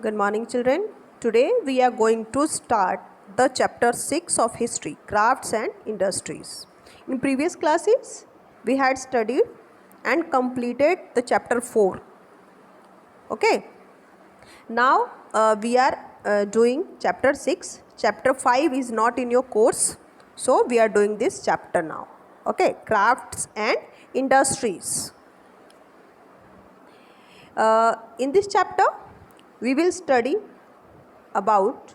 Good morning, children. Today we are going to start the chapter 6 of history, crafts and industries. In previous classes, we had studied and completed the chapter 4. Okay. Now we are doing chapter 6. Chapter 5 is not in your course. So we are doing this chapter now. Okay. Crafts and industries. In this chapter, we will study about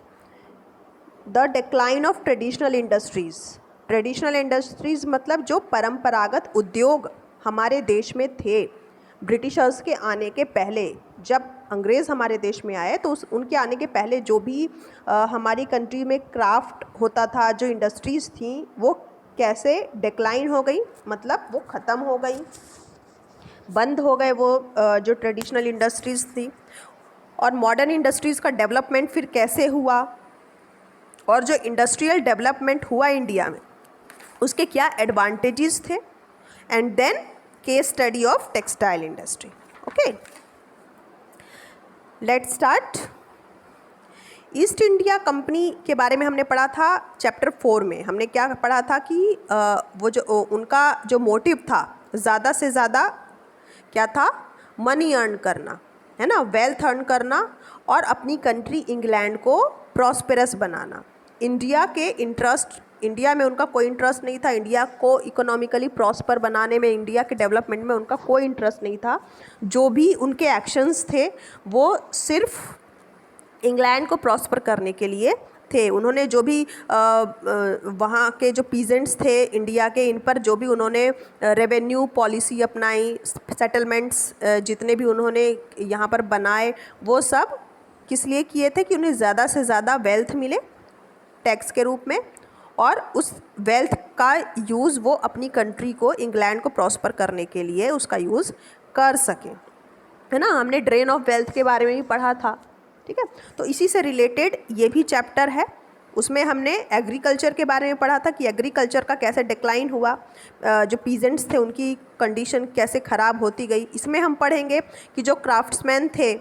the decline of traditional industries. Traditional industries मतलब जो परंपरागत उद्योग हमारे देश में थे Britishers के आने के पहले। जब अंग्रेज़ हमारे देश में आए तो उनके आने के पहले जो भी हमारी कंट्री में क्राफ्ट होता था, जो इंडस्ट्रीज़ थी, वो कैसे डिक्लाइन हो गई, मतलब वो ख़त्म हो गई, बंद हो गए वो जो ट्रेडिशनल इंडस्ट्रीज़ थी। और मॉडर्न इंडस्ट्रीज़ का डेवलपमेंट फिर कैसे हुआ, और जो इंडस्ट्रियल डेवलपमेंट हुआ इंडिया में उसके क्या एडवांटेजेस थे, and then case study of textile industry. Okay, let's start. East India company के बारे में हमने पढ़ा था चैप्टर 4 में। हमने क्या पढ़ा था कि वो जो उनका जो मोटिव था ज़्यादा से ज़्यादा क्या था, मनी अर्न करना, है ना, वेल्थ अर्न करना और अपनी कंट्री इंग्लैंड को प्रॉस्पेरस बनाना। इंडिया में उनका कोई इंटरेस्ट नहीं था। इंडिया को इकोनॉमिकली प्रॉस्पर बनाने में, इंडिया के डेवलपमेंट में उनका कोई इंटरेस्ट नहीं था। जो भी उनके एक्शंस थे वो सिर्फ इंग्लैंड को प्रॉस्पर करने के लिए थे। उन्होंने जो भी वहाँ के जो पीजेंट्स थे इंडिया के, इन पर जो भी उन्होंने रेवेन्यू पॉलिसी अपनाई, सेटलमेंट्स जितने भी उन्होंने यहाँ पर बनाए, वो सब किस लिए किए थे कि उन्हें ज़्यादा से ज़्यादा वेल्थ मिले टैक्स के रूप में, और उस वेल्थ का यूज़ वो अपनी कंट्री को, इंग्लैंड को प्रॉस्पर करने के लिए उसका यूज़ कर सकें, है ना। हमने ड्रेन ऑफ वेल्थ के बारे में भी पढ़ा था, ठीक है। तो इसी से रिलेटेड ये भी चैप्टर है। उसमें हमने एग्रीकल्चर के बारे में पढ़ा था कि एग्रीकल्चर का कैसे डिक्लाइन हुआ, जो पीजेंट्स थे उनकी कंडीशन कैसे ख़राब होती गई। इसमें हम पढ़ेंगे कि जो क्राफ्ट्समैन थे,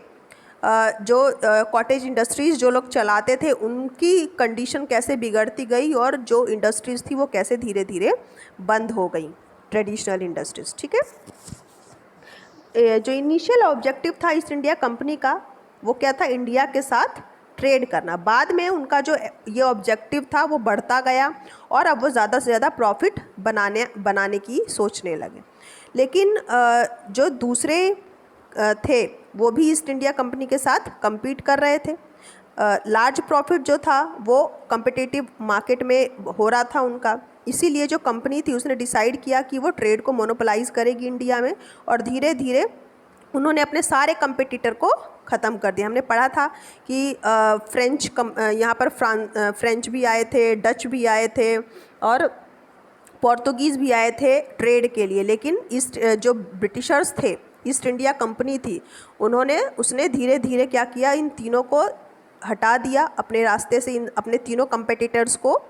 जो कॉटेज इंडस्ट्रीज़ जो लोग चलाते थे, उनकी कंडीशन कैसे बिगड़ती गई और जो इंडस्ट्रीज़ थी वो कैसे धीरे धीरे बंद हो गई, ट्रेडिशनल इंडस्ट्रीज़, ठीक है। जो इनिशियल ऑब्जेक्टिव था ईस्ट इंडिया कंपनी का वो क्या था, इंडिया के साथ ट्रेड करना। बाद में उनका जो ये ऑब्जेक्टिव था वो बढ़ता गया और अब वो ज़्यादा से ज़्यादा प्रॉफिट बनाने की सोचने लगे। लेकिन जो दूसरे थे वो भी ईस्ट इंडिया कंपनी के साथ compete कर रहे थे। लार्ज प्रॉफिट जो था वो कम्पिटिटिव मार्केट में हो रहा था उनका, इसीलिए जो कंपनी थी उसने डिसाइड किया कि वो ट्रेड को मोनोपोलाइज करेगी इंडिया में, और धीरे धीरे उन्होंने अपने सारे कंपिटिटर को ख़त्म कर दिया। हमने पढ़ा था कि यहाँ पर फ्रेंच भी आए थे, डच भी आए थे और पोर्तुगीज़ भी आए थे ट्रेड के लिए, लेकिन जो ब्रिटिशर्स थे, ईस्ट इंडिया कंपनी थी, उसने धीरे धीरे क्या किया, इन तीनों को हटा दिया अपने रास्ते से, अपने तीनों कंपेटिटर्स को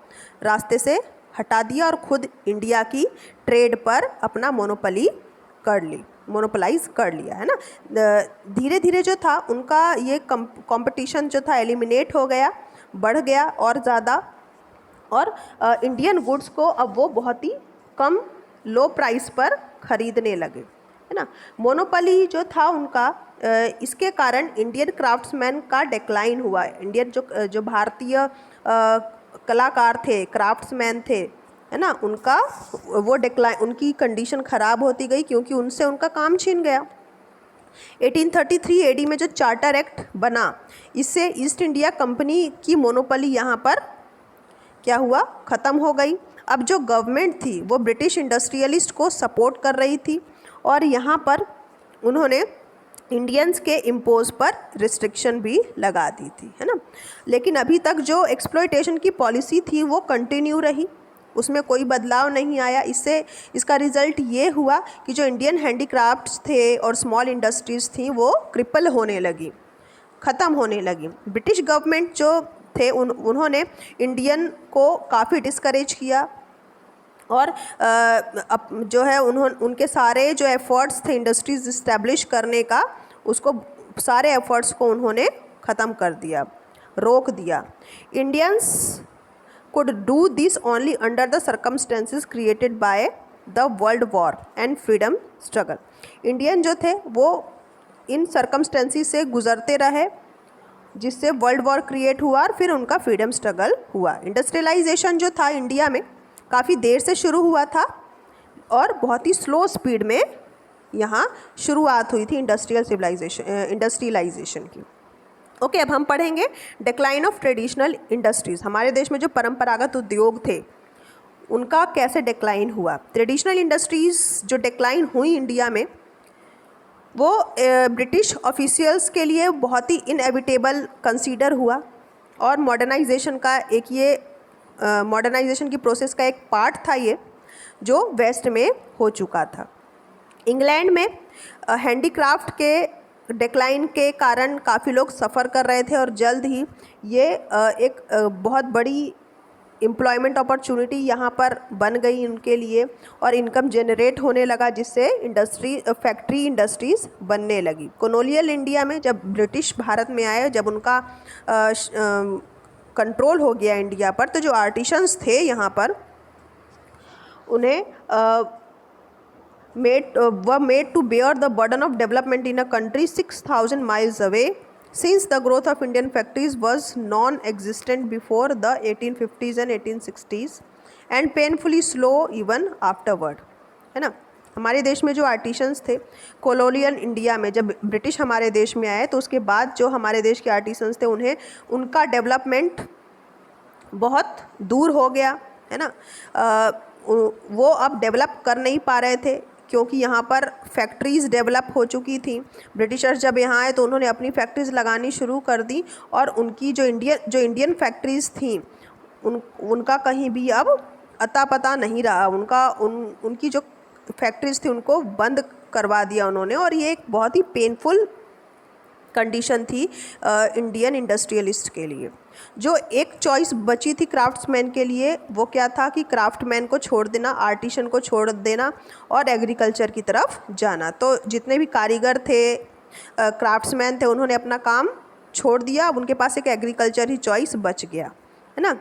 रास्ते से हटा दिया और ख़ुद इंडिया की ट्रेड पर अपना मोनोपोलाइज कर लिया, है ना। धीरे धीरे जो था उनका ये कंपटीशन जो था एलिमिनेट हो गया, बढ़ गया और ज़्यादा, और इंडियन गुड्स को अब वो बहुत ही कम लो प्राइस पर ख़रीदने लगे, है ना। मोनोपोली जो था उनका, इसके कारण इंडियन क्राफ्ट्समैन का डिक्लाइन हुआ। इंडियन जो भारतीय कलाकार थे, क्राफ्ट्समैन थे, है ना, उनका वो डिक्लाइन, उनकी कंडीशन ख़राब होती गई क्योंकि उनसे उनका काम छीन गया। 1833 एडी में जो चार्टर एक्ट बना, इससे ईस्ट इंडिया कंपनी की मोनोपोली यहाँ पर क्या हुआ, ख़त्म हो गई। अब जो गवर्नमेंट थी वो ब्रिटिश इंडस्ट्रियलिस्ट को सपोर्ट कर रही थी और यहाँ पर उन्होंने इंडियंस के इम्पोज पर रिस्ट्रिक्शन भी लगा दी थी, है ना। लेकिन अभी तक जो एक्सप्लॉयटेशन की पॉलिसी थी वो कंटिन्यू रही, उसमें कोई बदलाव नहीं आया। इसका रिज़ल्ट ये हुआ कि जो इंडियन हैंडीक्राफ्ट्स थे और स्मॉल इंडस्ट्रीज़ थी वो क्रिपल होने लगी, ख़त्म होने लगी। ब्रिटिश गवर्नमेंट जो थे उन्होंने इंडियन को काफ़ी डिस्करेज किया और जो है उनके सारे जो एफ़र्ट्स थे इंडस्ट्रीज़ इस्टेब्लिश करने का, उसको सारे एफ़र्ट्स को उन्होंने ख़त्म कर दिया, रोक दिया। Indians could do this only under the circumstances created by the world war and freedom struggle। Indian जो थे वो इन सर्कमस्टेंसेस से गुजरते रहे जिससे वर्ल्ड वॉर क्रिएट हुआ और फिर उनका फ्रीडम स्ट्रगल हुआ। इंडस्ट्रियलाइजेशन जो था इंडिया में काफ़ी देर से शुरू हुआ था और बहुत ही स्लो स्पीड में यहाँ शुरुआत हुई थी इंडस्ट्रियलाइजेशन की। ओके, अब हम पढ़ेंगे डिक्लाइन ऑफ ट्रेडिशनल इंडस्ट्रीज़। हमारे देश में जो परंपरागत उद्योग थे उनका कैसे डिक्लाइन हुआ। ट्रेडिशनल इंडस्ट्रीज़ जो डिक्लाइन हुई इंडिया में वो ब्रिटिश ऑफिशियल्स के लिए बहुत ही इनएविटेबल कंसीडर हुआ और मॉडर्नाइजेशन का एक ये मॉडर्नाइजेशन की प्रोसेस का एक पार्ट था ये जो वेस्ट में हो चुका था। इंग्लैंड में हैंडीक्राफ्ट के डिक्लाइन के कारण काफ़ी लोग सफ़र कर रहे थे और जल्द ही ये एक बहुत बड़ी एम्प्लॉयमेंट अपॉर्चुनिटी यहाँ पर बन गई उनके लिए और इनकम जनरेट होने लगा जिससे फैक्ट्री इंडस्ट्रीज़ बनने लगी। कॉलोनियल इंडिया में जब ब्रिटिश भारत में आए, जब उनका कंट्रोल हो गया इंडिया पर, तो जो आर्टिशंस थे यहाँ पर उन्हें were made to bear the burden of development in a country 6,000 miles away, since the growth of Indian factories was non-existent before the 1850s and 1860s and painfully slow even afterward, है ना। हमारे देश में जो artisans थे colonial India में, जब British हमारे देश में आए तो उसके बाद जो हमारे देश के आर्टिशंस थे उन्हें उनका डेवलपमेंट बहुत दूर हो गया, है ना। वो अब डेवलप कर नहीं पा रहे थे क्योंकि यहाँ पर फैक्ट्रीज़ डेवलप हो चुकी थी। ब्रिटिशर्स जब यहाँ आए तो उन्होंने अपनी फैक्ट्रीज़ लगानी शुरू कर दी और उनकी जो इंडियन फैक्ट्रीज़ थी उनका कहीं भी अब अता पता नहीं रहा। उनकी जो फैक्ट्रीज़ थी उनको बंद करवा दिया उन्होंने और ये एक बहुत ही पेनफुल कंडीशन थी इंडियन इंडस्ट्रियलिस्ट के लिए। जो एक चॉइस बची थी क्राफ्ट्समैन के लिए वो क्या था कि क्राफ्टमैन को छोड़ देना, आर्टिशन को छोड़ देना और एग्रीकल्चर की तरफ जाना। तो जितने भी कारीगर थे, क्राफ्ट्समैन थे, उन्होंने अपना काम छोड़ दिया। अब उनके पास एक एग्रीकल्चर ही चॉइस बच गया, है ना।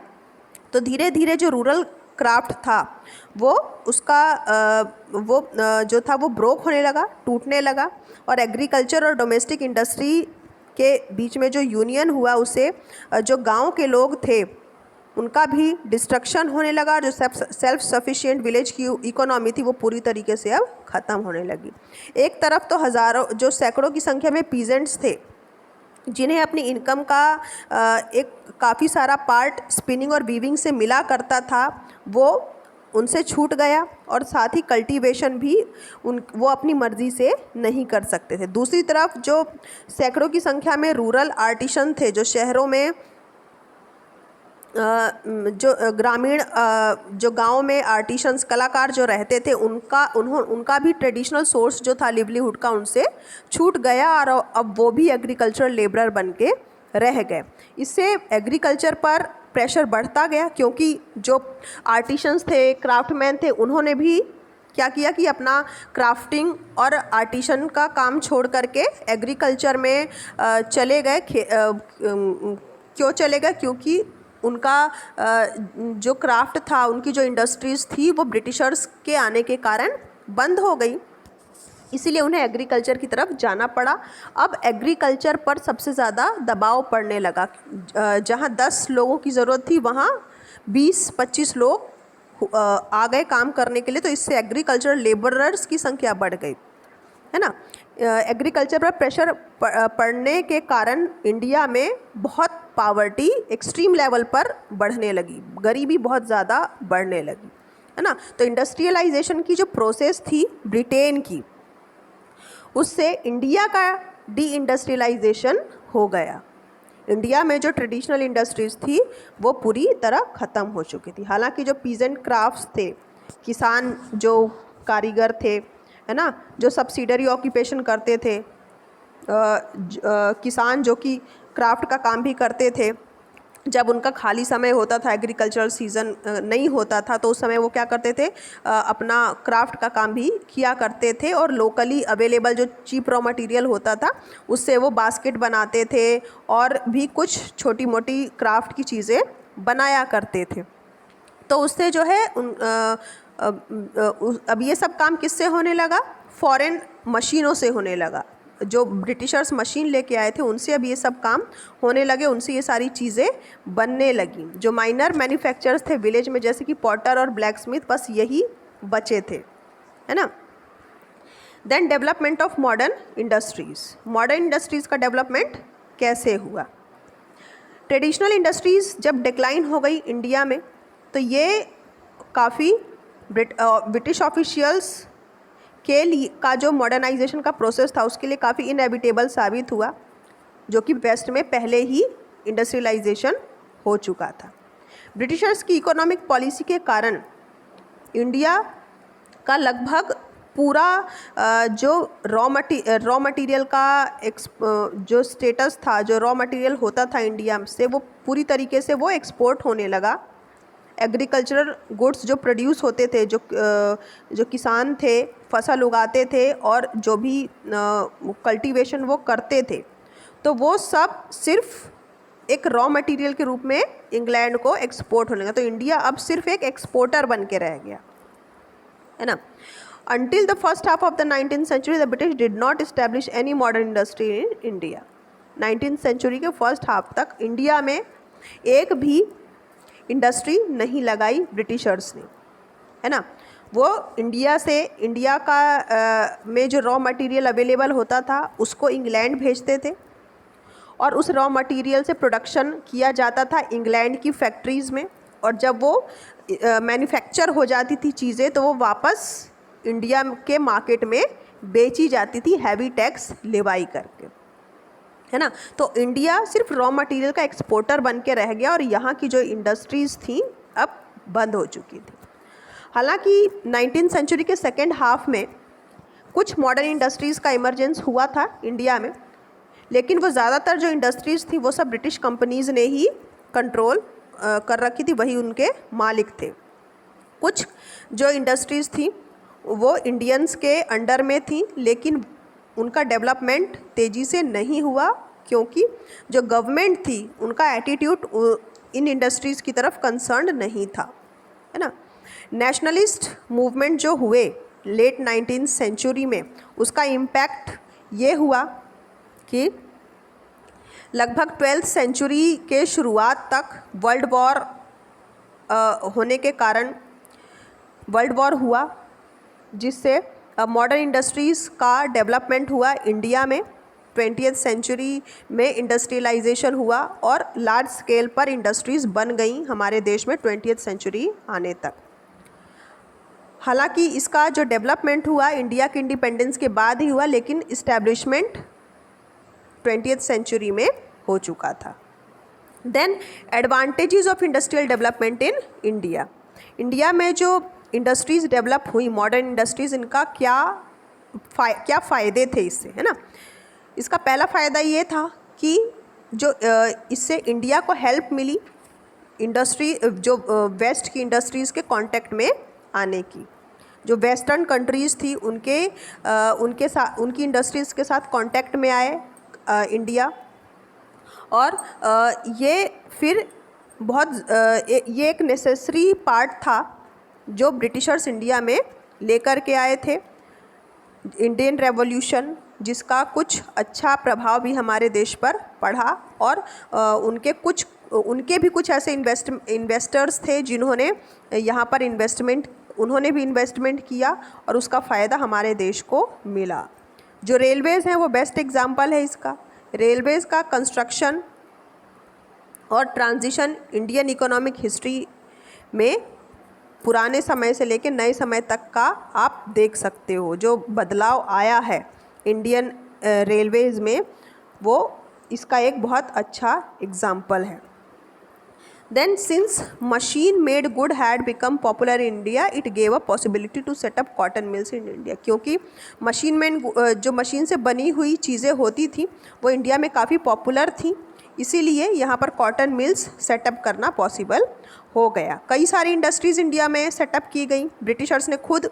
तो धीरे धीरे जो रूरल क्राफ्ट था वो जो था वो ब्रोक होने लगा, टूटने लगा और एग्रीकल्चर और डोमेस्टिक इंडस्ट्री के बीच में जो यूनियन हुआ उसे जो गांव के लोग थे उनका भी डिस्ट्रक्शन होने लगा। जो सेल्फ सफिशिएंट विलेज की इकोनॉमी थी वो पूरी तरीके से अब ख़त्म होने लगी। एक तरफ तो जो सैकड़ों की संख्या में पीजेंट्स थे जिन्हें अपनी इनकम का एक काफ़ी सारा पार्ट स्पिनिंग और वीविंग से मिला करता था, वो उनसे छूट गया और साथ ही कल्टीवेशन भी वो अपनी मर्ज़ी से नहीं कर सकते थे। दूसरी तरफ जो सैकड़ों की संख्या में रूरल आर्टिशन थे, जो शहरों में जो ग्रामीण जो गांव में आर्टिशंस कलाकार जो रहते थे उनका भी ट्रेडिशनल सोर्स जो था लिवलीहुड का उनसे छूट गया और अब वो भी एग्रीकल्चरल लेबरर बन के रह गए। इससे एग्रीकल्चर पर प्रेशर बढ़ता गया क्योंकि जो आर्टिशंस थे, क्राफ्टमैन थे, उन्होंने भी क्या किया कि अपना क्राफ्टिंग और आर्टिशन का काम छोड़ करके एग्रीकल्चर में चले गए। क्यों चले गए? क्योंकि उनका जो क्राफ्ट था, उनकी जो इंडस्ट्रीज़ थी वो ब्रिटिशर्स के आने के कारण बंद हो गई, इसीलिए उन्हें एग्रीकल्चर की तरफ जाना पड़ा। अब एग्रीकल्चर पर सबसे ज़्यादा दबाव पड़ने लगा। जहाँ 10 लोगों की ज़रूरत थी वहाँ 20-25 लोग आ गए काम करने के लिए, तो इससे एग्रीकल्चर लेबरर्स की संख्या बढ़ गई, है ना। एग्रीकल्चर पर प्रेशर पड़ने के कारण इंडिया में बहुत पावर्टी एक्सट्रीम लेवल पर बढ़ने लगी, गरीबी बहुत ज़्यादा बढ़ने लगी, है ना। तो इंडस्ट्रियलाइजेशन की जो प्रोसेस थी ब्रिटेन की, उससे इंडिया का डी इंडस्ट्रियलाइजेशन हो गया। इंडिया में जो ट्रेडिशनल इंडस्ट्रीज़ थी वो पूरी तरह ख़त्म हो चुकी थी। हालांकि जो पीजेंट क्राफ्ट्स थे, किसान जो कारीगर थे, है ना, जो सब्सिडरी ऑक्यूपेशन करते थे, किसान जो कि क्राफ्ट का काम भी करते थे, जब उनका खाली समय होता था, एग्रीकल्चरल सीज़न नहीं होता था, तो उस समय वो क्या करते थे, अपना क्राफ्ट का काम भी किया करते थे और लोकली अवेलेबल जो चीप रॉ मटेरियल होता था उससे वो बास्केट बनाते थे और भी कुछ छोटी मोटी क्राफ्ट की चीज़ें बनाया करते थे। तो उससे जो है अब ये सब काम किससे होने लगा, फॉरेन मशीनों से होने लगा। जो ब्रिटिशर्स मशीन लेके आए थे उनसे अब ये सब काम होने लगे, उनसे ये सारी चीज़ें बनने लगी। जो माइनर मैन्युफैक्चरर्स थे विलेज में, जैसे कि पॉटर और ब्लैक स्मिथ, बस यही बचे थे, है ना। Then development of modern industries. Modern industries का डेवलपमेंट कैसे हुआ। ट्रेडिशनल इंडस्ट्रीज़ जब डिक्लाइन हो गई इंडिया में, तो ये काफ़ी ब्रिटिश ऑफिशियल्स के लिए का जो मॉडर्नाइजेशन का प्रोसेस था उसके लिए काफ़ी इनएविटेबल साबित हुआ, जो कि वेस्ट में पहले ही इंडस्ट्रियलाइजेशन हो चुका था। ब्रिटिशर्स की इकोनॉमिक पॉलिसी के कारण इंडिया का लगभग पूरा जो रॉ मटेरियल का जो स्टेटस था, जो रॉ मटेरियल होता था इंडिया से, वो पूरी तरीके से वो एक्सपोर्ट होने लगा। एग्रीकल्चरल गुड्स जो प्रोड्यूस होते थे, जो किसान थे फसल उगाते थे और जो भी कल्टीवेशन वो करते थे, तो वो सब सिर्फ एक रॉ मटेरियल के रूप में इंग्लैंड को एक्सपोर्ट होने लगा। तो इंडिया अब सिर्फ एक एक्सपोर्टर बन के रह गया, है ना। Until the first half of the 19th century, the British did not establish any modern industry in India. 19th century के फर्स्ट हाफ तक इंडिया में एक भी इंडस्ट्री नहीं लगाई ब्रिटिशर्स ने, है ना। वो इंडिया का में जो रॉ मटेरियल अवेलेबल होता था उसको इंग्लैंड भेजते थे और उस रॉ मटेरियल से प्रोडक्शन किया जाता था इंग्लैंड की फैक्ट्रीज़ में, और जब वो मैन्युफैक्चर हो जाती थी चीज़ें तो वो वापस इंडिया के मार्केट में बेची जाती थी हैवी टैक्स लेवाई करके, है ना। तो इंडिया सिर्फ रॉ मटेरियल का एक्सपोर्टर बन के रह गया और यहाँ की जो इंडस्ट्रीज़ थी अब बंद हो चुकी थी। हालांकि 19th सेंचुरी के सेकेंड हाफ में कुछ मॉडर्न इंडस्ट्रीज़ का इमरजेंस हुआ था इंडिया में, लेकिन वो ज़्यादातर जो इंडस्ट्रीज़ थी वो सब ब्रिटिश कंपनीज़ ने ही कंट्रोल कर रखी थी, वही उनके मालिक थे। कुछ जो इंडस्ट्रीज़ थी वो इंडियंस के अंडर में थी, लेकिन उनका डेवलपमेंट तेज़ी से नहीं हुआ क्योंकि जो गवर्नमेंट थी उनका एटीट्यूड इन इंडस्ट्रीज़ की तरफ कंसर्न नहीं था, है ना। नेशनलिस्ट मूवमेंट जो हुए लेट 19th सेंचुरी में, उसका इम्पैक्ट ये हुआ कि लगभग 12th सेंचुरी के शुरुआत तक वर्ल्ड वॉर होने के कारण वर्ल्ड वॉर हुआ, जिससे मॉडर्न इंडस्ट्रीज़ का डेवलपमेंट हुआ इंडिया में। 20th सेंचुरी में इंडस्ट्रियलाइजेशन हुआ और लार्ज स्केल पर इंडस्ट्रीज़ बन गई हमारे देश में 20th सेंचुरी आने तक। हालांकि इसका जो डेवलपमेंट हुआ इंडिया के इंडिपेंडेंस के बाद ही हुआ, लेकिन इस्टेब्लिशमेंट 20th सेंचुरी में हो चुका था। Then advantages of industrial development in India. India में जो इंडस्ट्रीज़ डेवलप हुई, मॉडर्न इंडस्ट्रीज़, इनका क्या फ़ायदे थे इससे, है ना। इसका पहला फ़ायदा ये था कि जो इससे इंडिया को हेल्प मिली इंडस्ट्री जो वेस्ट की इंडस्ट्रीज़ के कांटेक्ट में आने की। जो वेस्टर्न कंट्रीज़ थी उनके साथ, उनकी इंडस्ट्रीज़ के साथ कांटेक्ट में आए इंडिया, और ये फिर बहुत ये एक नेसेसरी पार्ट था जो ब्रिटिशर्स इंडिया में लेकर के आए थे। इंडियन रेवोल्यूशन, जिसका कुछ अच्छा प्रभाव भी हमारे देश पर पड़ा, और उनके भी कुछ ऐसे इन्वेस्टर्स थे जिन्होंने यहाँ पर उन्होंने भी इन्वेस्टमेंट किया और उसका फ़ायदा हमारे देश को मिला। जो रेलवेज़ हैं वो बेस्ट एग्जाम्पल है इसका। रेलवेज़ का कंस्ट्रक्शन और ट्रांजिशन इंडियन इकोनॉमिक हिस्ट्री में पुराने समय से लेकर नए समय तक का आप देख सकते हो। जो बदलाव आया है इंडियन रेलवेज़ में, वो इसका एक बहुत अच्छा एग्जाम्पल है। Then since machine made good had become popular in India, it gave a possibility to set up cotton mills in India. क्योंकि जो मशीन से बनी हुई चीज़ें होती थी वो इंडिया में काफ़ी पॉपुलर थी, इसीलिए यहाँ पर कॉटन मिल्स सेटअप करना पॉसिबल हो गया। कई सारी इंडस्ट्रीज़ इंडिया में सेटअप की गई। ब्रिटिशर्स ने खुद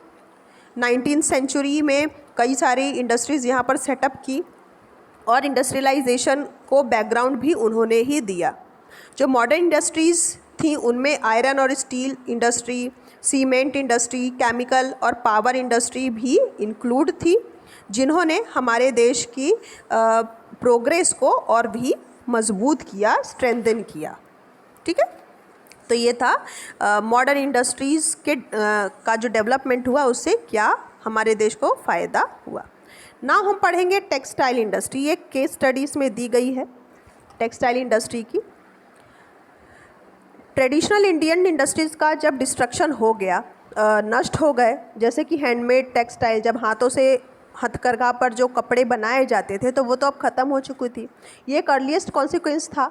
19th सेंचुरी में कई सारी इंडस्ट्रीज़ यहाँ पर सेटअप की और इंडस्ट्रियलाइजेशन को बैकग्राउंड भी उन्होंने ही दिया। जो मॉडर्न इंडस्ट्रीज़ थी उनमें आयरन और steel industry, cement industry, chemical और पावर इंडस्ट्री भी इंक्लूड थी, जिन्होंने हमारे देश की प्रोग्रेस को और भी मजबूत किया, स्ट्रेंथन किया। ठीक है, तो ये था मॉडर्न इंडस्ट्रीज़ के का जो डेवलपमेंट हुआ उससे क्या हमारे देश को फ़ायदा हुआ। ना हम पढ़ेंगे टेक्सटाइल इंडस्ट्री। एक केस स्टडीज़ में दी गई है टेक्सटाइल इंडस्ट्री की। ट्रेडिशनल इंडियन इंडस्ट्रीज़ का जब डिस्ट्रक्शन हो गया, नष्ट हो गए, जैसे कि हैंडमेड टेक्सटाइल, जब हाथों से हथकरघा पर जो कपड़े बनाए जाते थे तो वो तो अब ख़त्म हो चुकी थी। ये एक अर्लीस्ट कॉन्सिक्वेंस था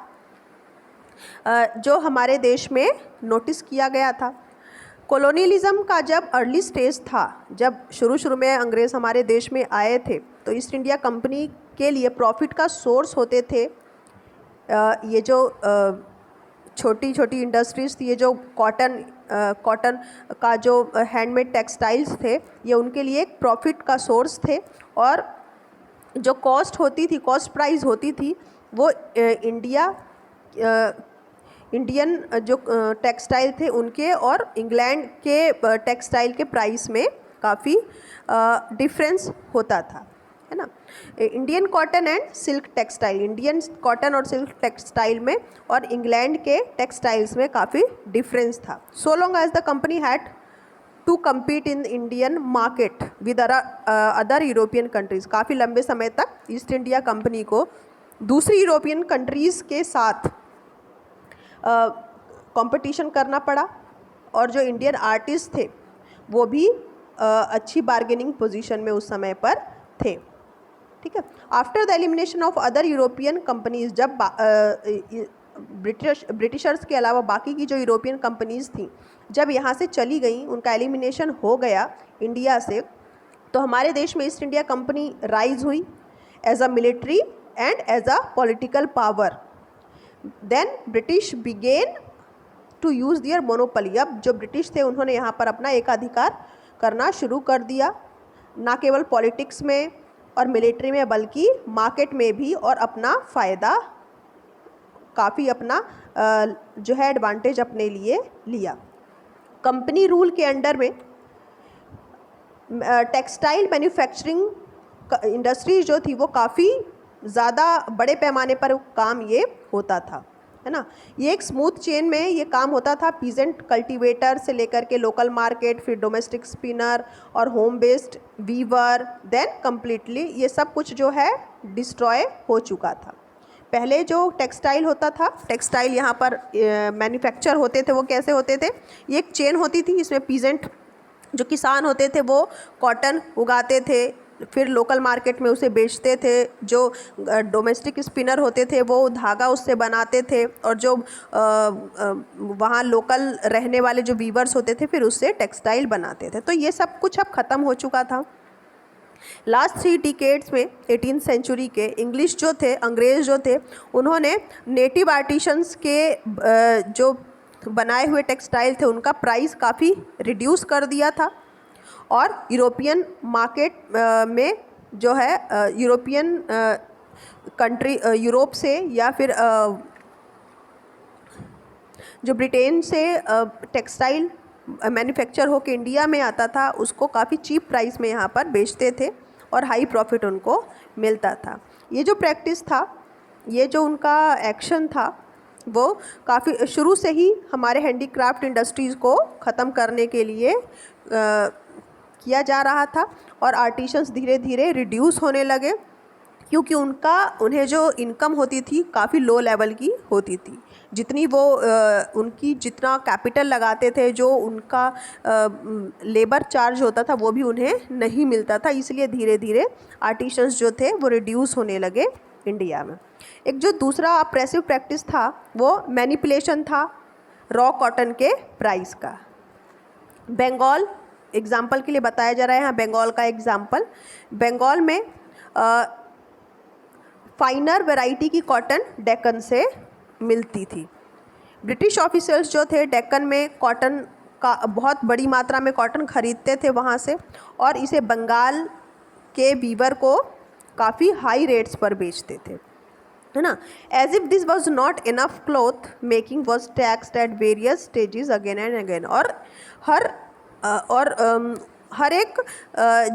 जो हमारे देश में नोटिस किया गया था। कॉलोनियलिज़म का जब अर्ली स्टेज था, जब शुरू में अंग्रेज़ हमारे देश में आए थे, तो ईस्ट इंडिया कंपनी के लिए प्रॉफिट का सोर्स होते थे ये जो छोटी छोटी इंडस्ट्रीज़ थी, ये जो कॉटन का जो हैंडमेड टेक्सटाइल्स थे, ये उनके लिए एक प्रॉफिट का सोर्स थे। और जो कॉस्ट होती थी, कॉस्ट प्राइस होती थी, वो इंडियन जो टेक्सटाइल थे उनके और इंग्लैंड के टेक्सटाइल के प्राइस में काफ़ी डिफरेंस होता था, है ना। Indian cotton and silk textile, Indian cotton और सिल्क टेक्सटाइल में और इंग्लैंड के टेक्सटाइल्स में काफ़ी डिफरेंस था। So long as the company had to compete in Indian market with other European countries, काफ़ी लंबे समय तक ईस्ट इंडिया कंपनी को दूसरी यूरोपियन कंट्रीज़ के साथ कंपटीशन करना पड़ा। और जो इंडियन आर्टिस्ट थे वो भी अच्छी बार्गेनिंग पोजीशन में उस समय पर थे। ठीक है, after the elimination of other European companies, जब ब्रिटिशर्स के अलावा बाकी की जो यूरोपियन कंपनीज थी जब यहाँ से चली गई, उनका एलिमिनेशन हो गया इंडिया से, तो हमारे देश में ईस्ट इंडिया कंपनी राइज हुई as a military and as a political power. Then British began to use their monopoly. अब जो ब्रिटिश थे उन्होंने यहाँ पर अपना एकाधिकार करना शुरू कर दिया, ना केवल पॉलिटिक्स में और मिलिट्री में बल्कि मार्केट में भी, और अपना फ़ायदा काफ़ी अपना जो है एडवांटेज अपने लिए लिया। कंपनी रूल के अंडर में टेक्सटाइल मैन्युफैक्चरिंग इंडस्ट्री जो थी वो काफ़ी ज़्यादा बड़े पैमाने पर काम ये होता था, है ना। ये एक स्मूथ चेन में ये काम होता था, पीजेंट कल्टीवेटर से लेकर के लोकल मार्केट, फिर डोमेस्टिक स्पिनर और home based weaver, then completely ये सब कुछ जो है डिस्ट्रॉय हो चुका था। पहले जो टेक्सटाइल होता था, टेक्सटाइल यहाँ पर मैन्युफैक्चर होते थे, वो कैसे होते थे, ये एक चेन होती थी। इसमें पीजेंट जो किसान होते थे वो कॉटन उगाते थे, फिर लोकल मार्केट में उसे बेचते थे। जो डोमेस्टिक स्पिनर होते थे वो धागा उससे बनाते थे, और जो वहाँ लोकल रहने वाले जो वीवर्स होते थे फिर उससे टेक्सटाइल बनाते थे। तो ये सब कुछ अब ख़त्म हो चुका था। लास्ट 3 डिकेड्स में 18th सेंचुरी के इंग्लिश जो थे, अंग्रेज़ जो थे, उन्होंने नेटिव आर्टिशंस के जो बनाए हुए टेक्सटाइल थे उनका प्राइस काफ़ी रिड्यूस कर दिया था, और यूरोपियन मार्केट में जो है यूरोपियन कंट्री, यूरोप से या फिर जो ब्रिटेन से टेक्सटाइल मैन्युफैक्चर होकर इंडिया में आता था उसको काफ़ी चीप प्राइस में यहाँ पर बेचते थे और हाई प्रॉफिट उनको मिलता था। ये जो प्रैक्टिस था, ये जो उनका एक्शन था, वो काफ़ी शुरू से ही हमारे हैंडीक्राफ्ट इंडस्ट्रीज़ को ख़त्म करने के लिए किया जा रहा था, और आर्टिशंस धीरे धीरे रिड्यूस होने लगे, क्योंकि उन्हें जो इनकम होती थी काफ़ी लो लेवल की होती थी। जितनी वो उनकी जितना कैपिटल लगाते थे, जो उनका लेबर चार्ज होता था वो भी उन्हें नहीं मिलता था, इसलिए धीरे धीरे आर्टिशंस जो थे वो रिड्यूस होने लगे इंडिया में। एक जो दूसरा अप्रेसिव प्रैक्टिस था वो मैनिपुलेशन था रॉ कॉटन के प्राइस का। बंगाल एग्जाम्पल के लिए बताया जा रहा है यहाँ, बंगाल का एग्जाम्पल। बंगाल में फाइनर वैरायटी की कॉटन डेक्कन से मिलती थी। ब्रिटिश ऑफिसर्स जो थे डेक्कन में कॉटन का बहुत बड़ी मात्रा में कॉटन खरीदते थे वहाँ से, और इसे बंगाल के वीवर को काफ़ी हाई रेट्स पर बेचते थे, है ना। As if this was not enough, cloth making was taxed at various stages again and again. और हर एक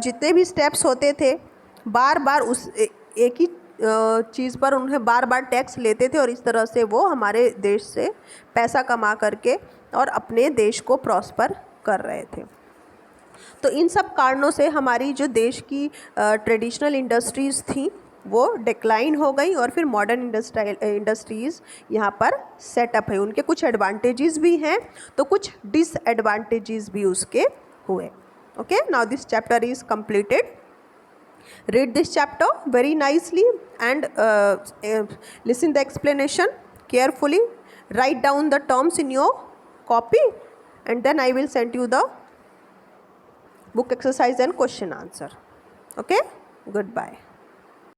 जितने भी स्टेप्स होते थे, बार बार उस एक ही चीज़ पर उन्हें बार बार टैक्स लेते थे, और इस तरह से वो हमारे देश से पैसा कमा करके और अपने देश को प्रॉस्पर कर रहे थे। तो इन सब कारणों से हमारी जो देश की ट्रेडिशनल इंडस्ट्रीज़ थी वो डिक्लाइन हो गई, और फिर मॉडर्न इंडस्ट्रीज़ यहाँ पर सेटअप है। उनके कुछ एडवांटेजेस भी हैं तो कुछ डिसएडवांटेजेस भी उसके हुए। Okay, now this chapter is completed. Read this chapter very nicely and listen the explanation carefully. Write down the terms in your copy, and then I will send you the book exercise and question answer. Okay, goodbye.